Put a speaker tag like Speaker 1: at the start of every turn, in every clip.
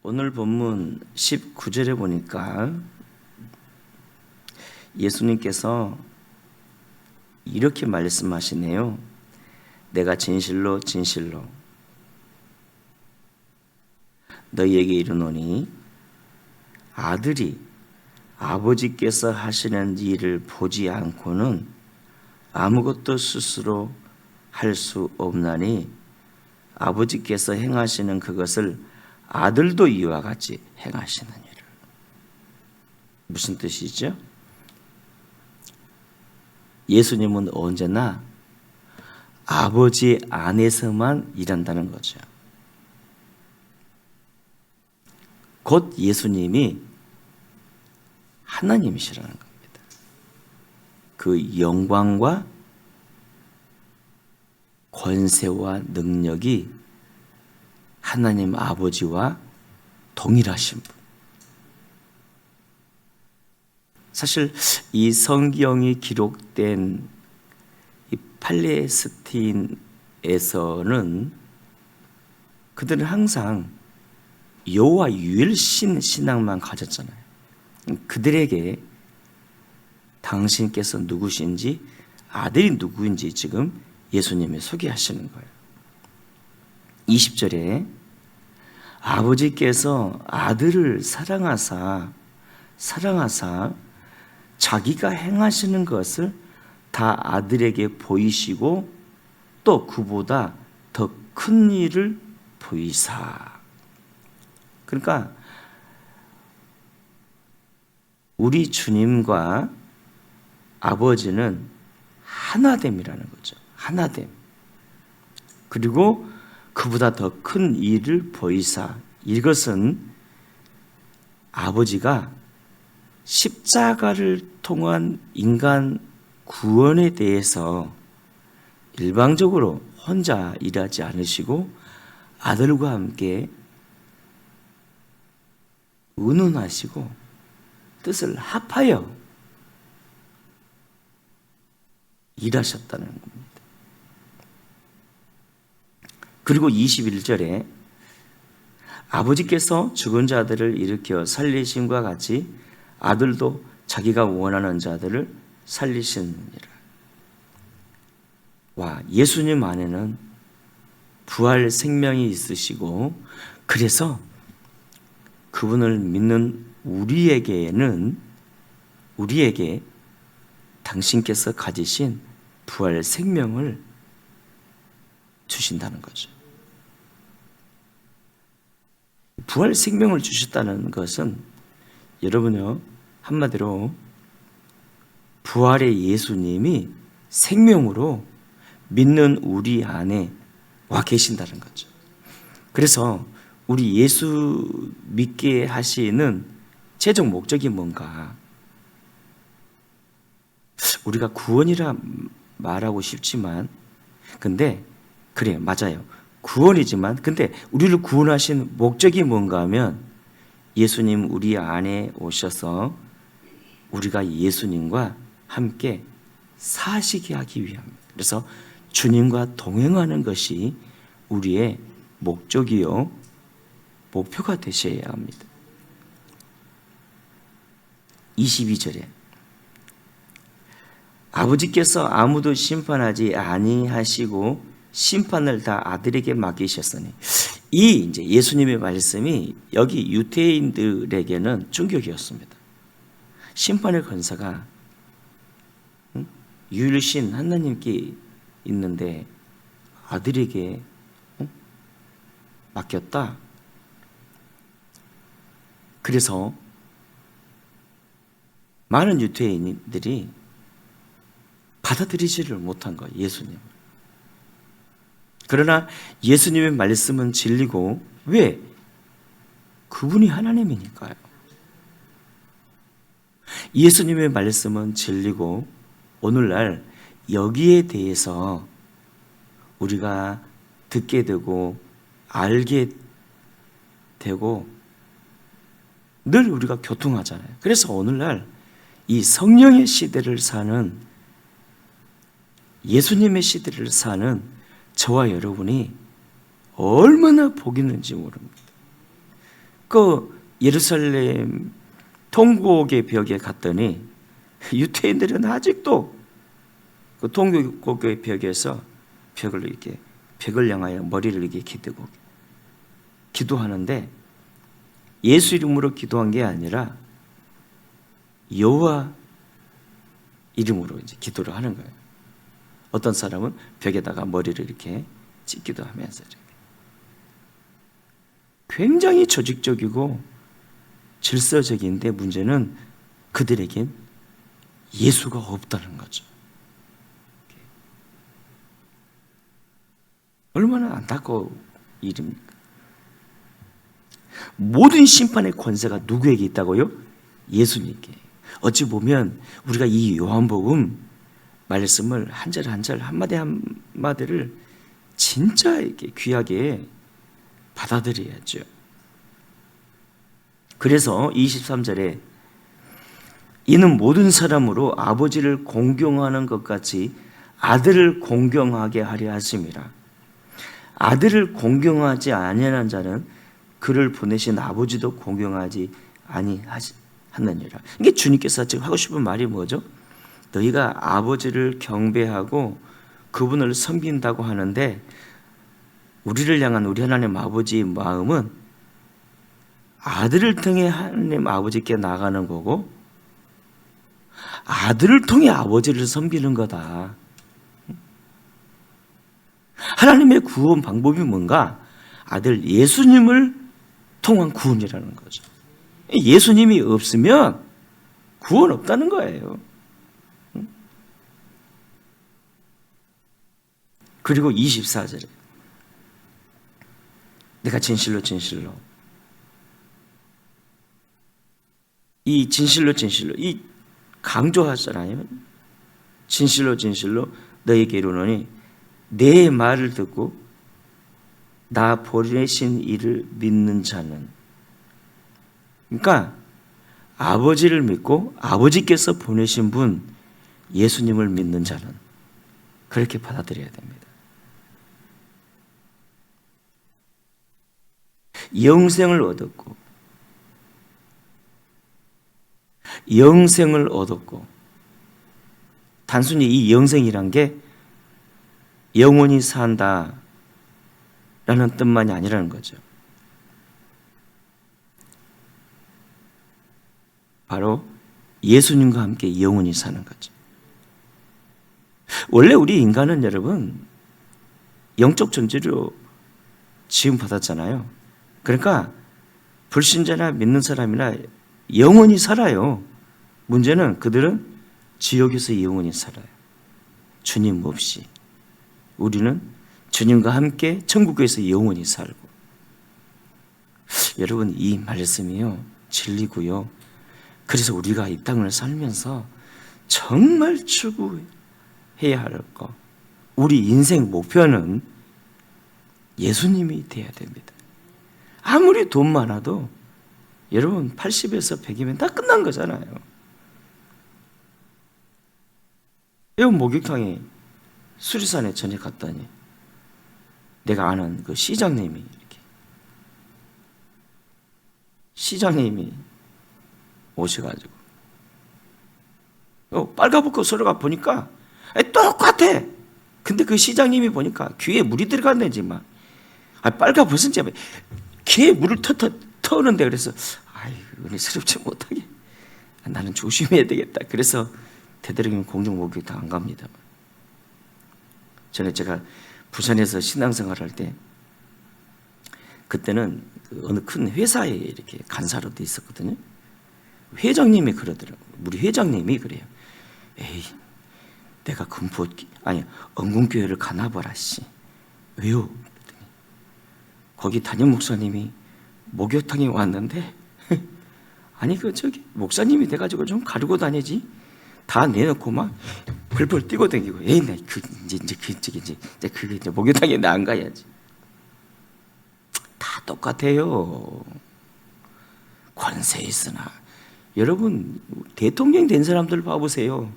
Speaker 1: 오늘 본문 19절에 보니까 예수님께서 이렇게 말씀하시네요. 내가 진실로 진실로 너희에게 이르노니 아들이 아버지께서 하시는 일을 보지 않고는 아무것도 스스로 할 수 없나니 아버지께서 행하시는 그것을 아들도 이와 같이 행하시느니라. 무슨 뜻이죠? 예수님은 언제나 아버지 안에서만 일한다는 거죠. 곧 예수님이 하나님이시라는 겁니다. 그 영광과 권세와 능력이 하나님 아버지와 동일하신 분. 사실 이 성경이 기록된 이 팔레스틴에서는 그들은 항상 여호와 유일신 신앙만 가졌잖아요. 그들에게 당신께서 누구신지 아들이 누구인지 지금 예수님이 소개하시는 거예요. 20절에 아버지께서 아들을 사랑하사 자기가 행하시는 것을 다 아들에게 보이시고 또 그보다 더 큰 일을 보이사. 그러니까 우리 주님과 아버지는 하나됨이라는 거죠. 하나됨. 그리고 그보다 더 큰 일을 보이사. 이것은 아버지가 십자가를 통한 인간 구원에 대해서 일방적으로 혼자 일하지 않으시고 아들과 함께 의논하시고 뜻을 합하여 일하셨다는 겁니다. 그리고 21절에 아버지께서 죽은 자들을 일으켜 살리심과 같이 아들도 자기가 원하는 자들을 살리시느니라. 와, 예수님 안에는 부활 생명이 있으시고 그래서 그분을 믿는 우리에게 당신께서 가지신 부활 생명을 주신다는 거죠. 부활 생명을 주셨다는 것은 여러분요, 한마디로 부활의 예수님이 생명으로 믿는 우리 안에 와 계신다는 거죠. 그래서 우리 예수 믿게 하시는 최종 목적이 뭔가? 우리가 구원이라 말하고 싶지만 근데 그래, 맞아요. 구원이지만 근데 우리를 구원하신 목적이 뭔가 하면 예수님 우리 안에 오셔서 우리가 예수님과 함께 사시게 하기 위함입니다. 그래서 주님과 동행하는 것이 우리의 목적이요 목표가 되셔야 합니다. 22절에 아버지께서 아무도 심판하지 아니하시고 심판을 다 아들에게 맡기셨으니 이 이제 예수님의 말씀이 여기 유대인들에게는 충격이었습니다. 심판의 권세가 유일신 하나님께 있는데 아들에게 맡겼다. 그래서 많은 유대인들이 받아들이지를 못한 거예요, 예수님. 그러나 예수님의 말씀은 진리고 왜? 그분이 하나님이니까요. 예수님의 말씀은 진리고 오늘날 여기에 대해서 우리가 듣게 되고 알게 되고 늘 우리가 교통하잖아요. 그래서 오늘날 이 성령의 시대를 사는 예수님의 시대를 사는 저와 여러분이 얼마나 복 있는지 모릅니다. 그 예루살렘 통곡의 벽에 갔더니 유대인들은 아직도 그 통곡의 벽에서 벽을 향하여 머리를 이렇게 기대고 기도하는데, 예수 이름으로 기도한 게 아니라 여호와 이름으로 이제 기도를 하는 거예요. 어떤 사람은 벽에다가 머리를 이렇게 찍기도 하면서 이렇게. 굉장히 조직적이고 질서적인데, 문제는 그들에겐 예수가 없다는 거죠. 얼마나 안타까운 일입니까? 모든 심판의 권세가 누구에게 있다고요? 예수님께. 어찌 보면 우리가 이 요한복음 말씀을 한 절 한 절 한마디 한마디를 진짜 이렇게 귀하게 받아들여야죠. 그래서 23절에 이는 모든 사람으로 아버지를 공경하는 것 같이 아들을 공경하게 하려 하심이라. 아들을 공경하지 아니하는 자는 그를 보내신 아버지도 공경하지 아니하느니라. 이게 주님께서 지금 하고 싶은 말이 뭐죠? 너희가 아버지를 경배하고 그분을 섬긴다고 하는데, 우리를 향한 우리 하나님 아버지의 마음은 아들을 통해 하나님 아버지께 나가는 거고, 아들을 통해 아버지를 섬기는 거다. 하나님의 구원 방법이 뭔가? 아들 예수님을 통한 구원이라는 거죠. 예수님이 없으면 구원 없다는 거예요. 그리고 24절에 내가 진실로 이 진실로 이 강조하잖아요. 진실로 너에게 이르노니 내 말을 듣고 나 보내신 이를 믿는 자는, 그러니까 아버지를 믿고 아버지께서 보내신 분 예수님을 믿는 자는 그렇게 받아들여야 됩니다. 영생을 얻었고, 단순히 이 영생이란 게 영원히 산다 라는 뜻만이 아니라는 거죠. 바로 예수님과 함께 영원히 사는 거죠. 원래 우리 인간은 여러분 영적 존재로 지음 받았잖아요. 그러니까 불신자나 믿는 사람이나 영원히 살아요. 문제는 그들은 지옥에서 영원히 살아요. 주님 없이. 우리는 주님과 함께 천국에서 영원히 살고. 여러분, 이 말씀이요 진리고요. 그래서 우리가 이 땅을 살면서 정말 추구해야 할 것, 우리 인생 목표는 예수님이 돼야 됩니다. 아무리 돈 많아도 여러분 80에서 100이면 다 끝난 거잖아요. 이 목욕탕에 수리산에 전에 갔더니 내가 아는 그 시장님이 오셔가지고 빨가벗고 서로가 보니까 똑같아. 근데 그 시장님이 보니까 귀에 물이 들어갔는지 막 빨가벗은 채 귀에 물을 터는데, 그래서 은혜스럽지 못하게 나는 조심해야 되겠다. 그래서 되도록이면 공중 목욕탕 안 갑니다. 전에 제가 부산에서 신앙생활할 때, 그때는 어느 큰 회사에 이렇게 간사로 돼 있었거든요. 회장님이 그러더라고요. 우리 회장님이 그래요. 에이, 내가 언궁교회를 가나 보라 씨. 왜요? 그랬더니 거기 담임 목사님이 목욕탕에 왔는데 아니 목사님이 돼가지고 좀 가르고 다니지. 다 내놓고 막 벌벌 뛰고 다니고, 에이, 나 이제 목욕탕에 나 안 가야지. 다 똑같아요. 권세 있으나. 여러분, 대통령 된 사람들 봐보세요.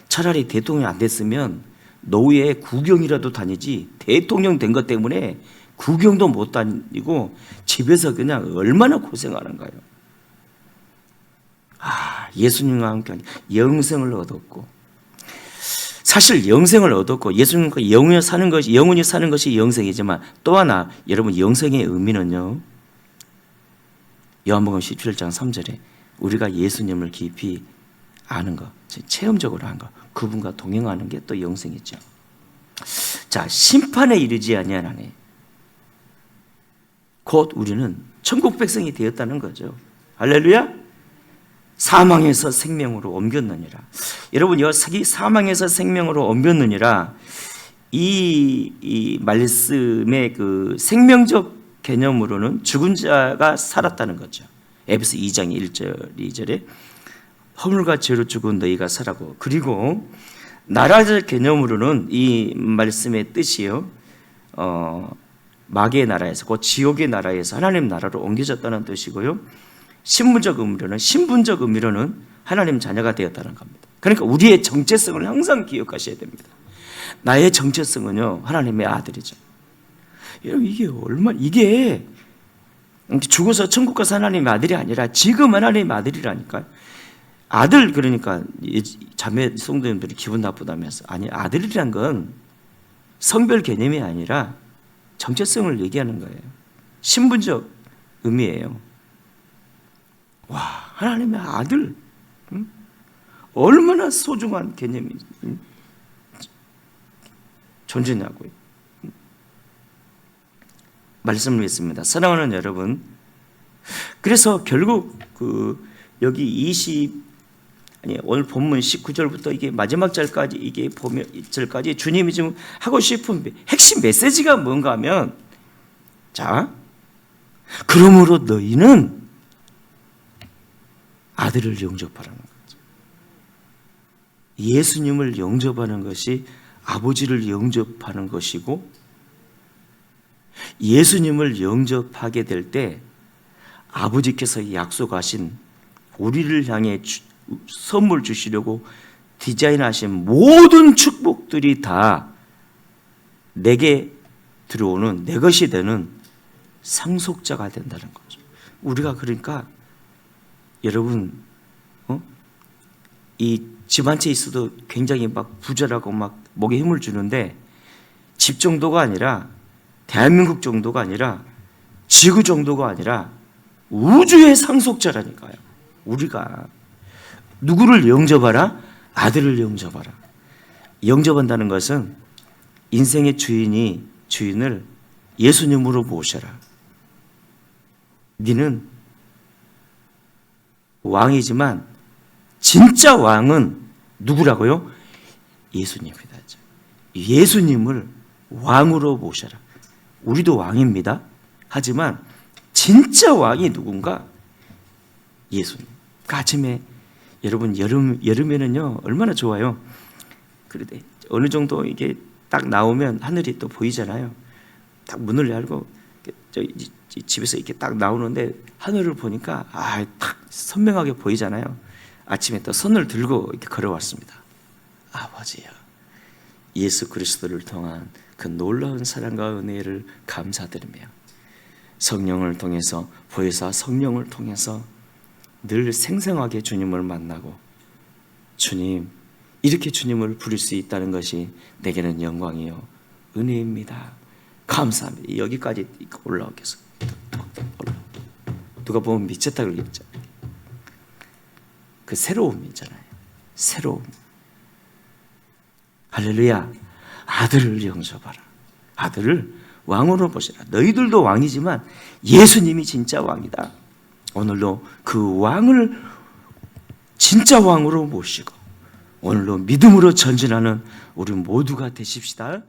Speaker 1: 차라리 대통령 안 됐으면 노예 구경이라도 다니지, 대통령 된 것 때문에 구경도 못 다니고 집에서 그냥 얼마나 고생하는가요. 예수님과 함께 영생을 얻었고, 사실 영생을 얻었고 예수님과 영원히 사는 것이 영생이지만, 또 하나 여러분, 영생의 의미는요, 요한복음 17장 3절에 우리가 예수님을 깊이 아는 것, 체험적으로 한 것, 그분과 동행하는 게 또 영생이죠. 자, 심판에 이르지 아니하나니 곧 우리는 천국 백성이 되었다는 거죠. 할렐루야. 사망에서 생명으로 옮겼느니라. 여러분, 여기 사망에서 생명으로 옮겼느니라, 이 말씀의 그 생명적 개념으로는 죽은 자가 살았다는 거죠. 에베소 2장 1절 2절에 허물과 죄로 죽은 너희가 살아고, 그리고 나라적 개념으로는 이 말씀의 뜻이요, 마귀의 나라에서, 곧 지옥의 나라에서 하나님 나라로 옮겨졌다는 뜻이고요, 신분적 의미로는 하나님 자녀가 되었다는 겁니다. 그러니까 우리의 정체성을 항상 기억하셔야 됩니다. 나의 정체성은요, 하나님의 아들이죠. 여러분, 이게 죽어서 천국 가서 하나님의 아들이 아니라 지금 하나님의 아들이라니까요. 아들, 그러니까 자매 성도님들이 기분 나쁘다면서, 아니, 아들이란 건 성별 개념이 아니라 정체성을 얘기하는 거예요. 신분적 의미예요. 와, 하나님의 아들, 얼마나 소중한 개념이 존재냐고요. 말씀을 했습니다. 사랑하는 여러분, 그래서 결국 여기 오늘 본문 19절부터 이게 마지막 절까지, 이게 보면 절까지 주님이 지금 하고 싶은 핵심 메시지가 뭔가 하면, 자, 그러므로 너희는 아들을 영접하라는 거죠. 예수님을 영접하는 것이 아버지를 영접하는 것이고, 예수님을 영접하게 될 때 아버지께서 약속하신 우리를 향해 선물 주시려고 디자인하신 모든 축복들이 다 내게 들어오는, 내 것이 되는 상속자가 된다는 거죠. 우리가 그러니까 여러분, 이 집 한 채 있어도 굉장히 막 부자라고 막 목에 힘을 주는데, 집 정도가 아니라, 대한민국 정도가 아니라, 지구 정도가 아니라 우주의 상속자라니까요. 우리가 누구를 영접하라? 아들을 영접하라. 영접한다는 것은 인생의 주인을 예수님으로 모셔라. 너는 왕이지만 진짜 왕은 누구라고요? 예수님이다. 예수님을 왕으로 모셔라. 우리도 왕입니다. 하지만 진짜 왕이 누군가? 예수님. 그 아침에 여러분, 여름에는요 얼마나 좋아요. 그런데 어느 정도 이게 딱 나오면 하늘이 또 보이잖아요. 딱 문을 열고 집에서 이렇게 딱 나오는데 하늘을 보니까 딱 선명하게 보이잖아요. 아침에 또 손을 들고 이렇게 걸어왔습니다. 아버지요, 예수 그리스도를 통한 그 놀라운 사랑과 은혜를 감사드리며, 성령을 통해서, 보혜사 성령을 통해서 늘 생생하게 주님을 만나고, 주님, 이렇게 주님을 부를 수 있다는 것이 내게는 영광이요 은혜입니다. 감사합니다. 여기까지 올라오겠어. 누가 보면 미쳤다 그러겠죠. 그 새로움이잖아요. 새로움. 할렐루야. 아들을 영접하라. 아들을 왕으로 보시라. 너희들도 왕이지만 예수님이 진짜 왕이다. 오늘도 그 왕을 진짜 왕으로 모시고 오늘도 믿음으로 전진하는 우리 모두가 되십시다.